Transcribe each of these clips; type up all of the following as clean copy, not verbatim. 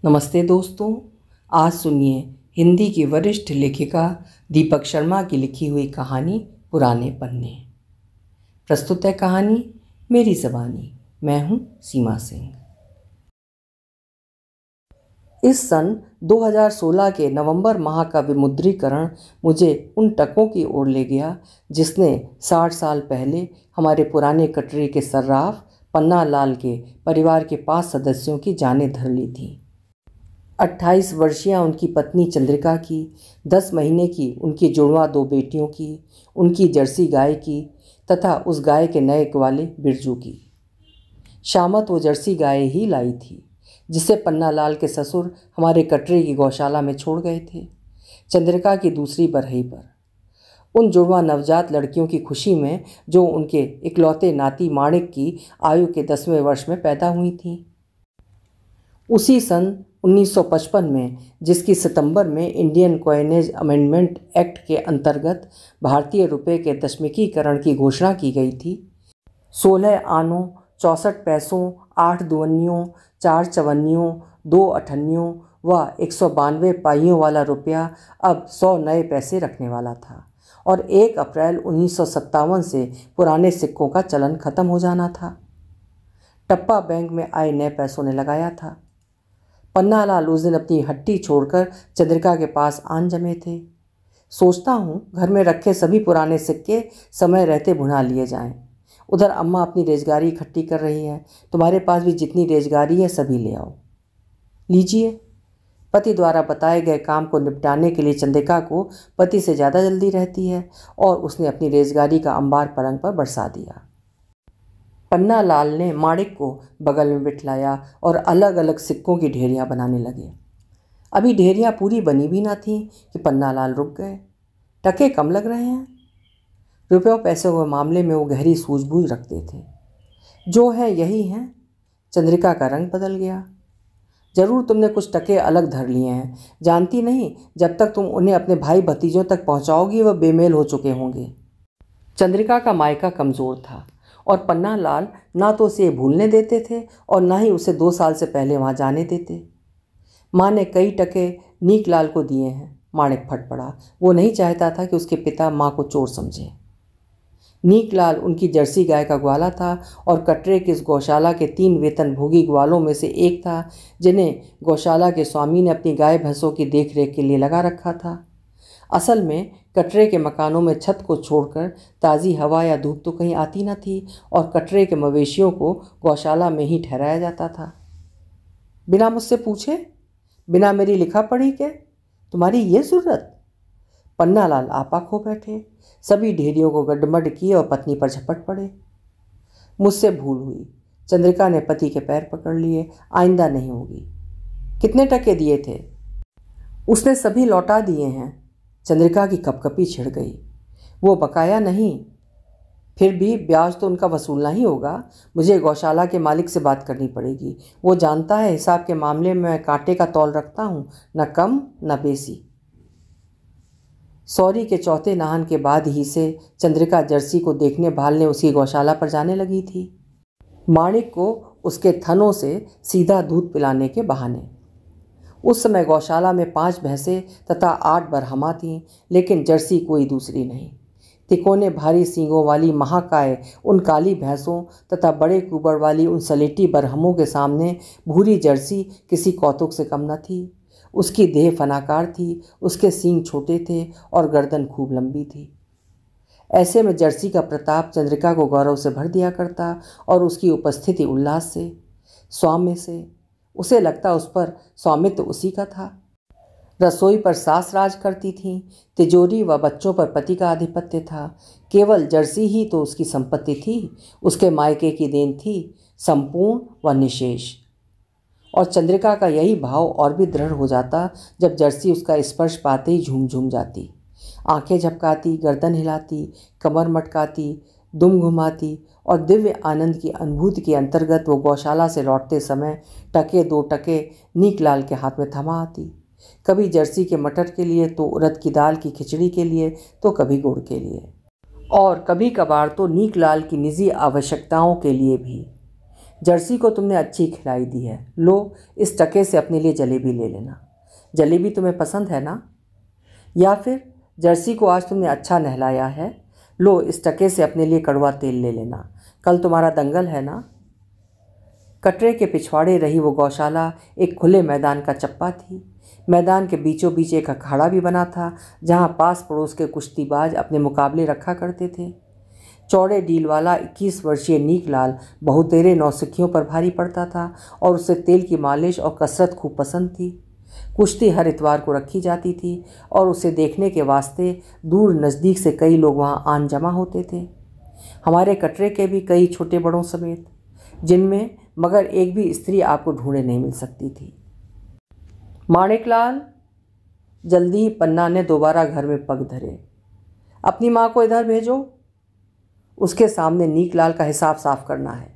नमस्ते दोस्तों, आज सुनिए हिंदी की वरिष्ठ लेखिका दीपक शर्मा की लिखी हुई कहानी पुराने पन्ने। प्रस्तुत है कहानी मेरी ज़बानी। मैं हूँ सीमा सिंह। इस सन 2016 के नवंबर माह का विमुद्रीकरण मुझे उन टकों की ओर ले गया जिसने 60 साल पहले हमारे पुराने कटरे के सर्राफ पन्ना लाल के परिवार के 5 सदस्यों की जानें धर ली थी। 28 वर्षीय उनकी पत्नी चंद्रिका की, 10 महीने की उनकी जुड़वा 2 बेटियों की, उनकी जर्सी गाय की तथा उस गाय के नए ग्वाले बिरजू की। शामत वो जर्सी गाय ही लाई थी जिसे पन्ना लाल के ससुर हमारे कटरे की गौशाला में छोड़ गए थे, चंद्रिका की दूसरी बरहई पर। उन जुड़वा नवजात लड़कियों की खुशी में जो उनके इकलौते नाती माणिक की आयु के 10वें वर्ष में पैदा हुई थी। उसी सन 1955 में, जिसकी सितंबर में इंडियन कॉइनेज अमेंडमेंट एक्ट के अंतर्गत भारतीय रुपये के दशमकीकरण की घोषणा की गई थी, 16 आनों 64 पैसों 8 दुवन्नियों 4 चवन्नियों 2 अठन्नियों व 192 पाइयों वाला रुपया अब 100 नए पैसे रखने वाला था और 1 अप्रैल 1957 से पुराने सिक्कों का चलन खत्म हो जाना था। टप्पा बैंक में आए नए पैसों ने लगाया था। पन्ना लाल उस दिन अपनी हट्टी छोड़कर चंद्रिका के पास आन जमे थे। सोचता हूँ घर में रखे सभी पुराने सिक्के समय रहते भुना लिए जाएं। उधर अम्मा अपनी रेजगारी इकट्ठी कर रही है, तुम्हारे पास भी जितनी रेजगारी है सभी ले आओ। लीजिए। पति द्वारा बताए गए काम को निपटाने के लिए चंद्रिका को पति से ज़्यादा जल्दी रहती है और उसने अपनी रेजगारी का अंबार पलंग पर बरसा दिया। पन्ना लाल ने माणिक को बगल में बिठलाया और अलग अलग सिक्कों की ढेरियां बनाने लगे। अभी ढेरियां पूरी बनी भी ना थीं कि पन्ना लाल रुक गए। टके कम लग रहे हैं। रुपयों पैसों के मामले में वो गहरी सूझबूझ रखते थे। जो है यही हैं। चंद्रिका का रंग बदल गया। जरूर तुमने कुछ टके अलग धर लिए हैं, जानती नहीं जब तक तुम उन्हें अपने भाई भतीजों तक पहुंचाओगी वह बेमेल हो चुके होंगे। चंद्रिका का मायका कमज़ोर था और पन्ना लाल ना तो उसे भूलने देते थे और ना ही उसे 2 साल से पहले वहाँ जाने देते। माँ ने कई टके नीक लाल को दिए हैं। माणिक फट पड़ा। वो नहीं चाहता था कि उसके पिता माँ को चोर समझे। नीक लाल उनकी जर्सी गाय का ग्वाला था और कटरे की इस गौशाला के 3 वेतनभोगी ग्वालों में से एक था जिन्हें गौशाला के स्वामी ने अपनी गाय भैंसों की देखरेख के लिए लगा रखा था। असल में कटरे के मकानों में छत को छोड़कर ताज़ी हवा या धूप तो कहीं आती न थी और कटरे के मवेशियों को गौशाला में ही ठहराया जाता था। बिना मुझसे पूछे, बिना मेरी लिखा पढ़ी के तुम्हारी ये ज़रूरत? पन्ना लाल आपा खो बैठे, सभी ढेरियों को गड्ढमड किए और पत्नी पर झपट पड़े। मुझसे भूल हुई। चंद्रिका ने पति के पैर पकड़ लिए। आइंदा नहीं होगी। कितने टके दिए थे? उसने सभी लौटा दिए हैं। चंद्रिका की कपकपी छिड़ गई। वो बकाया नहीं, फिर भी ब्याज तो उनका वसूलना ही होगा। मुझे गौशाला के मालिक से बात करनी पड़ेगी। वो जानता है हिसाब के मामले में मैं कांटे का तौल रखता हूँ, न कम न बेसी। सौरी के चौथे नहान के बाद ही से चंद्रिका जर्सी को देखने भालने उसकी गौशाला पर जाने लगी थी, माणिक को उसके थनों से सीधा दूध पिलाने के बहाने। उस समय गौशाला में 5 भैंसें तथा 8 बरहमा थीं, लेकिन जर्सी कोई दूसरी नहीं। तिकोने भारी सींगों वाली महाकाय उन काली भैंसों तथा बड़े कुबड़ वाली उन सलेटी बरहमों के सामने भूरी जर्सी किसी कौतुक से कम न थी। उसकी देह फनाकार थी, उसके सींग छोटे थे और गर्दन खूब लंबी थी। ऐसे में जर्सी का प्रताप चंद्रिका को गौरव से भर दिया करता और उसकी उपस्थिति उल्लास से, स्वाम्य से। उसे लगता उस पर स्वामित्व उसी का था। रसोई पर सास राज करती थी, तिजोरी व बच्चों पर पति का आधिपत्य था। केवल जर्सी ही तो उसकी संपत्ति थी, उसके मायके की देन थी, संपूर्ण व निशेष। और चंद्रिका का यही भाव और भी दृढ़ हो जाता जब जर्सी उसका स्पर्श पाते ही झूम झूम जाती, आंखें झपकाती, गर्दन हिलाती, कमर मटकाती, दुम घुमाती और दिव्य आनंद की अनुभूति के अंतर्गत वो गौशाला से लौटते समय टके 2 टके नीक लाल के हाथ में थमा आती। कभी जर्सी के मटर के लिए, तो उड़द की दाल की खिचड़ी के लिए, तो कभी गुड़ के लिए और कभी कभार तो नीक लाल की निजी आवश्यकताओं के लिए भी। जर्सी को तुमने अच्छी खिलाई दी है, लो इस टके से अपने लिए जलेबी ले लेना। जलेबी तुम्हें पसंद है ना? या फिर जर्सी को आज तुमने अच्छा नहलाया है, लो इस टके से अपने लिए कड़वा तेल ले लेना, कल तुम्हारा दंगल है ना। कटरे के पिछवाड़े रही वो गौशाला एक खुले मैदान का चप्पा थी। मैदान के बीचों बीच एक अखाड़ा भी बना था, जहाँ पास पड़ोस के कुश्तीबाज अपने मुकाबले रखा करते थे। चौड़े डील वाला 21 वर्षीय नीकलाल बहुतेरे नौसिखियों पर भारी पड़ता था और उसे तेल की मालिश और कसरत खूब पसंद थी। कुश्ती हर इतवार को रखी जाती थी और उसे देखने के वास्ते दूर नज़दीक से कई लोग वहाँ आन जमा होते थे, हमारे कटरे के भी कई छोटे बड़ों समेत, जिनमें मगर एक भी स्त्री आपको ढूंढे नहीं मिल सकती थी। माणिकलाल, जल्दी ही पन्ना ने दोबारा घर में पग धरे। अपनी माँ को इधर भेजो, उसके सामने नीकलाल का हिसाब साफ करना है।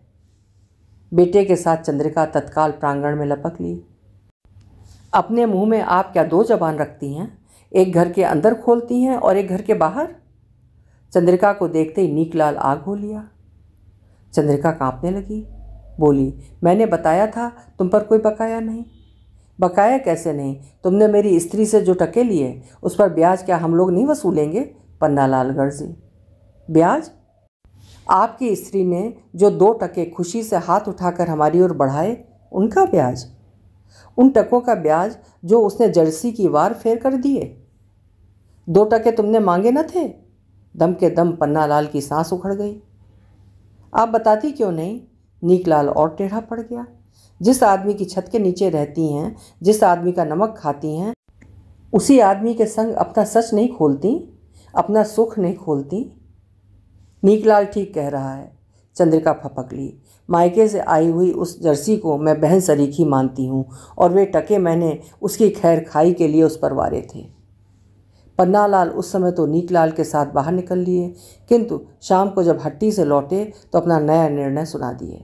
बेटे के साथ चंद्रिका तत्काल प्रांगण में लपक ली। अपने मुंह में आप क्या दो जबान रखती हैं? एक घर के अंदर खोलती हैं और एक घर के बाहर। चंद्रिका को देखते ही नीकलाल आग हो लिया। चंद्रिका कांपने लगी, बोली, मैंने बताया था तुम पर कोई बकाया नहीं। बकाया कैसे नहीं? तुमने मेरी स्त्री से जो टके लिए उस पर ब्याज क्या हम लोग नहीं वसूलेंगे? पन्नालाल गर्जे। ब्याज? आपकी स्त्री ने जो 2 टके खुशी से हाथ उठाकर हमारी ओर बढ़ाए, उनका ब्याज? उन टकों का ब्याज जो उसने जर्सी की वार फेर कर दिए? 2 टके तुमने मांगे न थे? दम के दम पन्नालाल की सांस उखड़ गई। आप बताती क्यों नहीं? नीकलाल और टेढ़ा पड़ गया। जिस आदमी की छत के नीचे रहती हैं, जिस आदमी का नमक खाती हैं, उसी आदमी के संग अपना सच नहीं खोलती, अपना सुख नहीं खोलती। नीकलाल ठीक कह रहा है। चंद्रिका फपक ली। मायके से आई हुई उस जर्सी को मैं बहन सरीखी मानती हूँ और वे टके मैंने उसकी खैर खाई के लिए उस पर वारे थे। पन्नालाल उस समय तो नीकलाल के साथ बाहर निकल लिए, किंतु शाम को जब हट्टी से लौटे तो अपना नया निर्णय सुना दिए।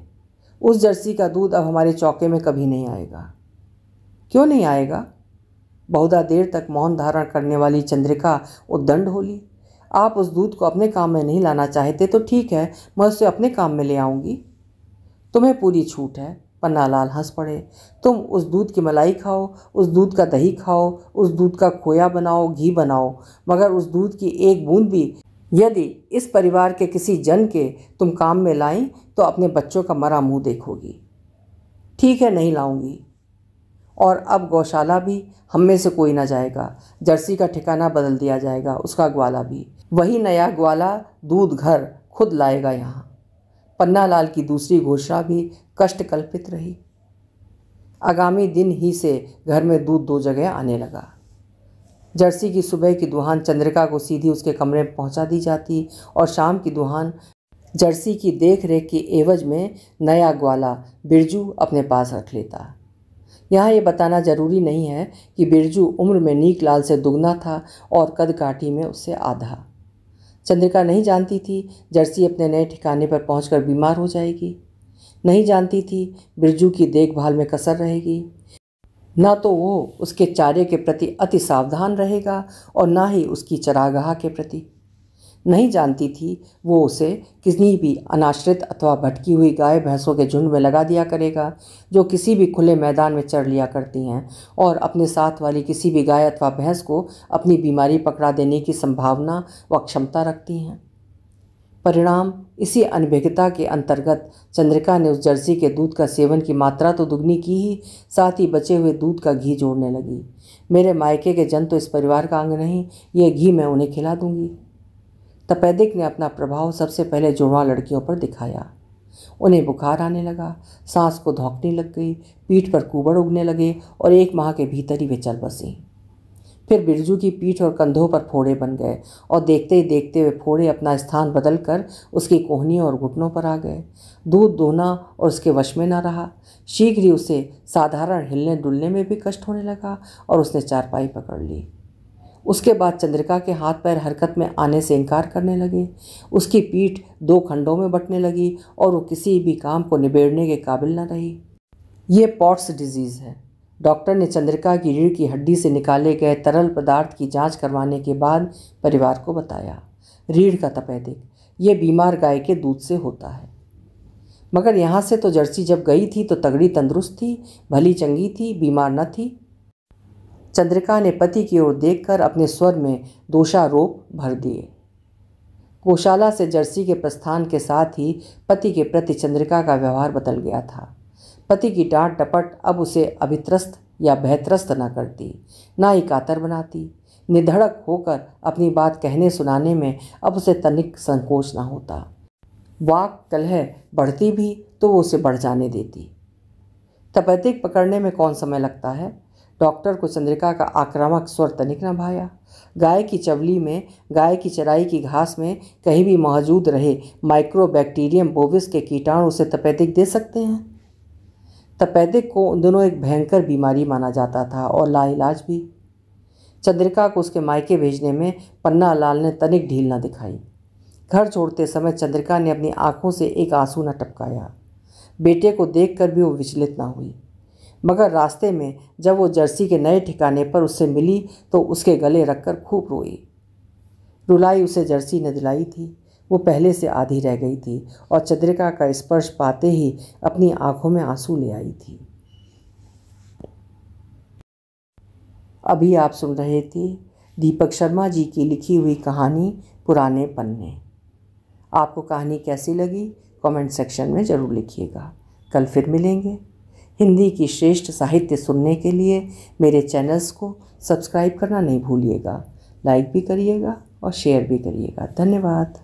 उस जर्सी का दूध अब हमारे चौके में कभी नहीं आएगा। क्यों नहीं आएगा? बहुधा देर तक मौन धारण करने वाली चंद्रिका उद्दंड होली। आप उस दूध को अपने काम में नहीं लाना चाहते तो ठीक है, मैं उसे अपने काम में ले आऊँगी। तुम्हें पूरी छूट है। पन्नालाल हंस पड़े। तुम उस दूध की मलाई खाओ, उस दूध का दही खाओ, उस दूध का खोया बनाओ, घी बनाओ, मगर उस दूध की एक बूंद भी यदि इस परिवार के किसी जन के तुम काम में लाई तो अपने बच्चों का मरा मुंह देखोगी। ठीक है, नहीं लाऊंगी। और अब गौशाला भी हम में से कोई ना जाएगा। जर्सी का ठिकाना बदल दिया जाएगा, उसका ग्वाला भी। वही नया ग्वाला दूध घर खुद लाएगा यहाँ। पन्नालाल की दूसरी घोषणा भी कष्ट कल्पित रही। आगामी दिन ही से घर में दूध 2 जगह आने लगा। जर्सी की सुबह की दुहान चंद्रिका को सीधी उसके कमरे में पहुंचा दी जाती और शाम की दुहान जर्सी की देख रेख की एवज में नया ग्वाला बिरजू अपने पास रख लेता। यहाँ ये बताना जरूरी नहीं है कि बिरजू उम्र में नीकलाल से दुगना था और कद काठी में उससे आधा। चंद्रिका नहीं जानती थी जर्सी अपने नए ठिकाने पर पहुंचकर बीमार हो जाएगी। नहीं जानती थी बिरजू की देखभाल में कसर रहेगी। ना तो वो उसके चारे के प्रति अति सावधान रहेगा और ना ही उसकी चरागाह के प्रति। नहीं जानती थी वो उसे किसी भी अनाश्रित अथवा भटकी हुई गाय भैंसों के झुंड में लगा दिया करेगा जो किसी भी खुले मैदान में चर लिया करती हैं और अपने साथ वाली किसी भी गाय अथवा भैंस को अपनी बीमारी पकड़ा देने की संभावना व क्षमता रखती हैं। परिणाम इसी अनभिज्ञता के अंतर्गत चंद्रिका ने उस जर्सी के दूध का सेवन की मात्रा तो दुगनी की ही, साथ ही बचे हुए दूध का घी जोड़ने लगी। मेरे मायके के जन तो इस परिवार का अंग नहीं, ये घी मैं उन्हें खिला दूंगी। तपेदिक ने अपना प्रभाव सबसे पहले जुड़वा लड़कियों पर दिखाया। उन्हें बुखार आने लगा, सांस को धौंकने लग गई, पीठ पर कुबड़ उगने लगे और 1 माह के भीतर ही वे चल बसीं। फिर बिरजू की पीठ और कंधों पर फोड़े बन गए और देखते ही देखते वे फोड़े अपना स्थान बदल कर उसकी कोहनियों और घुटनों पर आ गए। दूध दोना और उसके वश में न रहा। शीघ्र ही उसे साधारण हिलने डुलने में भी कष्ट होने लगा और उसने चारपाई पकड़ ली। उसके बाद चंद्रिका के हाथ पैर हरकत में आने से इनकार करने लगे। उसकी पीठ 2 खंडों में बंटने लगी और वो किसी भी काम को निबेड़ने के काबिल न रही। ये पॉट्स डिजीज़ है। डॉक्टर ने चंद्रिका की रीढ़ की हड्डी से निकाले गए तरल पदार्थ की जांच करवाने के बाद परिवार को बताया। रीढ़ का तपेदिक ये बीमार गाय के दूध से होता है। मगर यहाँ से तो जर्सी जब गई थी तो तगड़ी तंदुरुस्त थी, भली चंगी थी, बीमार न थी। चंद्रिका ने पति की ओर देखकर अपने स्वर में दोषारोप भर दिए। गौशाला से जर्सी के प्रस्थान के साथ ही पति के प्रति चंद्रिका का व्यवहार बदल गया था। पति की डांट डपट अब उसे अभित्रस्त या भयत्रस्त न करती, ना ही कातर बनाती। निधड़क होकर अपनी बात कहने सुनाने में अब उसे तनिक संकोच न होता। वाक कलह बढ़ती भी तो वो उसे बढ़ जाने देती। तपेदिक पकड़ने में कौन समय लगता है। डॉक्टर को चंद्रिका का आक्रामक स्वर तनिक न भाया। गाय की चवली में, गाय की चराई की घास में कहीं भी मौजूद रहे माइक्रोबैक्टीरियम बोविस के कीटाणु उसे तपेदिक दे सकते हैं। तपेदिक को उन दिनों एक भयंकर बीमारी माना जाता था और लाइलाज भी। चंद्रिका को उसके मायके भेजने में पन्ना लाल ने तनिक ढील न दिखाई। घर छोड़ते समय चंद्रिका ने अपनी आंखों से एक आंसू न टपकाया। बेटे को देखकर भी वो विचलित न हुई। मगर रास्ते में जब वो जर्सी के नए ठिकाने पर उससे मिली तो उसके गले रखकर खूब रोई। रुलाई उसे जर्सी ने दिलाई थी। वो पहले से आधी रह गई थी और चंद्रिका का स्पर्श पाते ही अपनी आंखों में आंसू ले आई थी। अभी आप सुन रहे थे दीपक शर्मा जी की लिखी हुई कहानी पुराने पन्ने। आपको कहानी कैसी लगी कमेंट सेक्शन में ज़रूर लिखिएगा। कल फिर मिलेंगे। हिंदी की श्रेष्ठ साहित्य सुनने के लिए मेरे चैनल्स को सब्सक्राइब करना नहीं भूलिएगा। लाइक भी करिएगा और शेयर भी करिएगा। धन्यवाद।